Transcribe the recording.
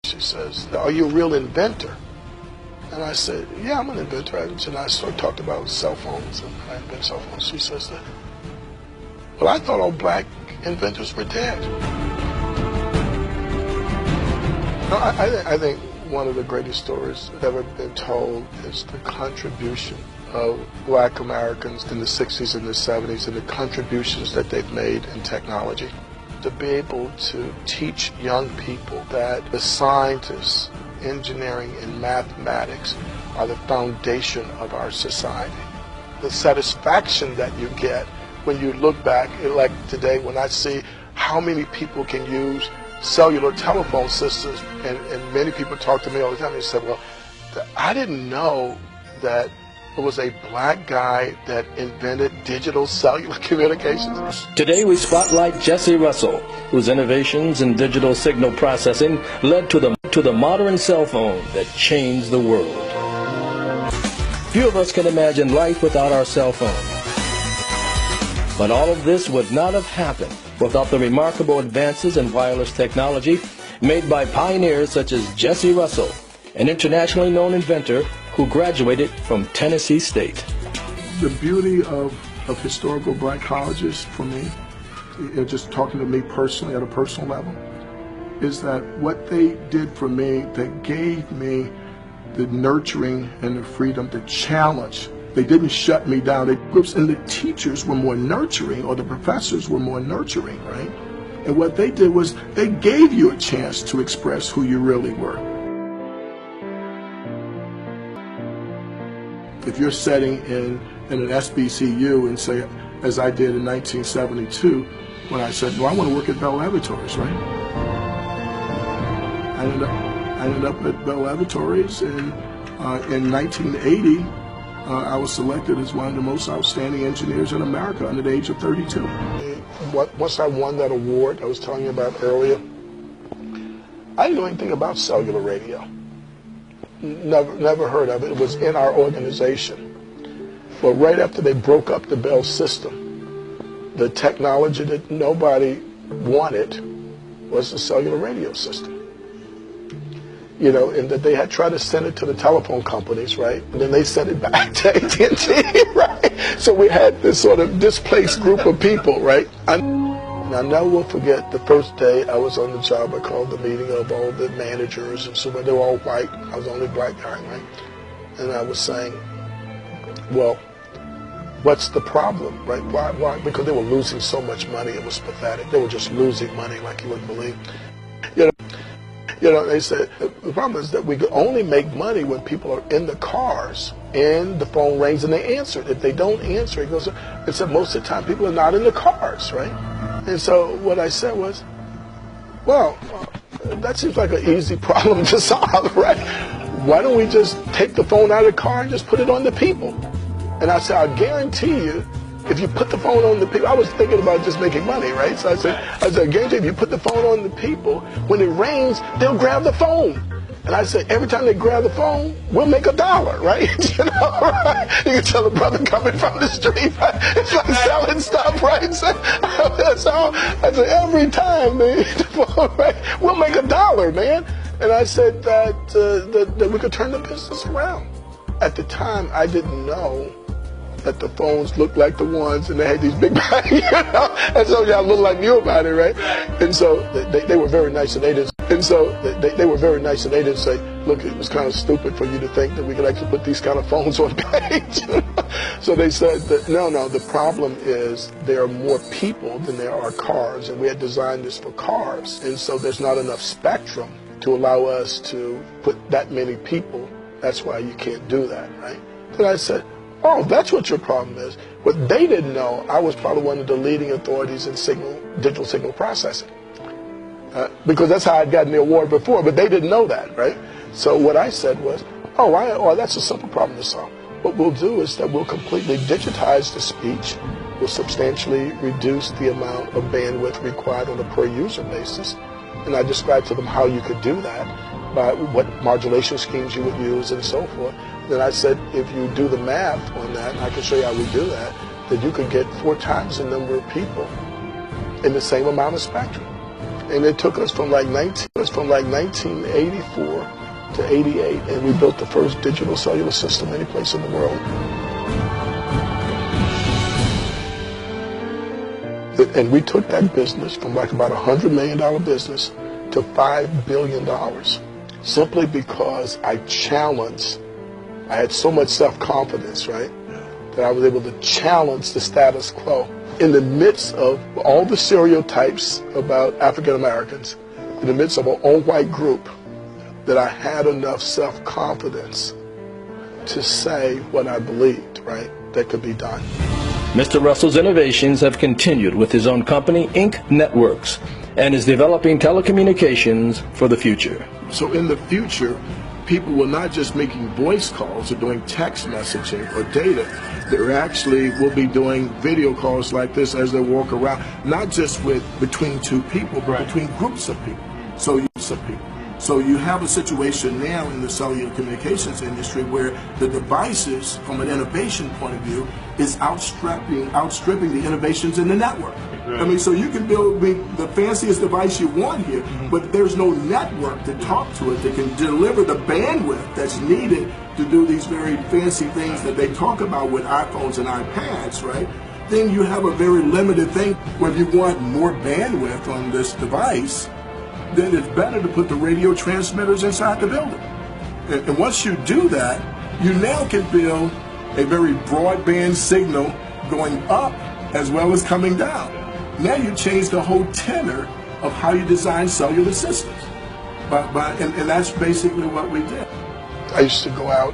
She says, "Are you a real inventor?" And I said, "Yeah, I'm an inventor." And I sort of talked about cell phones, and I invent cell phones. She says, "Well, I thought all black inventors were dead." No, I think one of the greatest stories that ever been told is the contribution of black Americans in the 60s and the 70s and the contributions that they've made in technology. To be able to teach young people that the scientists, engineering, and mathematics are the foundation of our society. The satisfaction that you get when you look back, like today when I see how many people can use cellular telephone systems, and many people talk to me all the time and say, "Well, I didn't know that it was a black guy that invented digital cellular communications." Today we spotlight Jesse Russell, whose innovations in digital signal processing led to the modern cell phone that changed the world. Few of us can imagine life without our cell phone. But all of this would not have happened without the remarkable advances in wireless technology made by pioneers such as Jesse Russell, an internationally known inventor who graduated from Tennessee State. The beauty of historical black colleges for me, just talking to me personally at a personal level, is that what they did for me, they gave me the nurturing and the freedom to challenge. They didn't shut me down. And the teachers were more nurturing, or the professors were more nurturing, right? And what they did was they gave you a chance to express who you really were. If you're sitting in an SBCU and say, as I did in 1972, when I said, "Well, I want to work at Bell Laboratories," right? I ended up at Bell Laboratories, and in 1980, I was selected as one of the most outstanding engineers in America under the age of 32. Once I won that award I was telling you about earlier, I didn't know anything about cellular radio. Never heard of it. It was in our organization. But right after they broke up the Bell system, the technology that nobody wanted was the cellular radio system. You know, and that they had tried to send it to the telephone companies, right? And then they sent it back to AT&T, right? So we had this sort of displaced group of people, right? I never will forget the first day I was on the job. I called the meeting of all the managers and so they were all white. I was the only black guy, right? And I was saying, "Well, what's the problem, right? Why? Because they were losing so much money. It was pathetic. They were just losing money like you wouldn't believe. You know, they said, the problem is that we can only make money when people are in the cars and the phone rings and they answer it. If they don't answer, it said most of the time people are not in the cars, right? And so what I said was, well, that seems like an easy problem to solve, right? Why don't we just take the phone out of the car and just put it on the people?" And I said, "I guarantee you, if you put the phone on the people," I was thinking about just making money, right? So I said, "I guarantee if you put the phone on the people, when it rings, they'll grab the phone." And I said, "Every time they grab the phone, we'll make $1, right?" You know, right? You can tell a brother coming from the street, right? It's like selling stuff, right? So I said, "Every time they hit the phone, right, we'll make $1, man." And I said that we could turn the business around. At the time, I didn't know that the phones looked like the ones, and they had these big bodies, you know, and so y'all look like you about it, right? And so they were very nice, and they didn't. And so they were very nice, and they didn't say, "Look, it was kind of stupid for you to think that we could actually put these kind of phones on the page." So they said that no, the problem is there are more people than there are cars, and we had designed this for cars, and so there's not enough spectrum to allow us to put that many people. That's why you can't do that, right? Then I said, "Oh, that's what your problem is." What they didn't know, I was probably one of the leading authorities in digital signal processing. Because that's how I'd gotten the award before, but they didn't know that, right? So what I said was, oh, that's a simple problem to solve. What we'll do is that we'll completely digitize the speech. We'll substantially reduce the amount of bandwidth required on a per-user basis. And I described to them how you could do that, by what modulation schemes you would use and so forth. Then I said, if you do the math on that, and I can show you how we do that you could get 4 times the number of people in the same amount of spectrum. And it took us from like 1984 to 88, and we built the first digital cellular system any place in the world. And we took that business from like about $100 million business to $5 billion, simply because I had so much self-confidence, right, that I was able to challenge the status quo. In the midst of all the stereotypes about African Americans, in the midst of an all-white group, that I had enough self-confidence to say what I believed, right, that could be done. Mr. Russell's innovations have continued with his own company, Inc. Networks, and is developing telecommunications for the future. So in the future, people will not just making voice calls or doing text messaging or data. They actually will be doing video calls like this as they walk around, not just between two people, but between groups of people. So you have a situation now in the cellular communications industry where the devices, from an innovation point of view, is outstripping the innovations in the network. Right. I mean, so you can build the fanciest device you want here, but there's no network to talk to it that can deliver the bandwidth that's needed to do these very fancy things that they talk about with iPhones and iPads, right? Then you have a very limited thing where if you want more bandwidth on this device, then it's better to put the radio transmitters inside the building. And once you do that, you now can build a very broadband signal going up as well as coming down. Now you change the whole tenor of how you design cellular systems. And that's basically what we did. I used to go out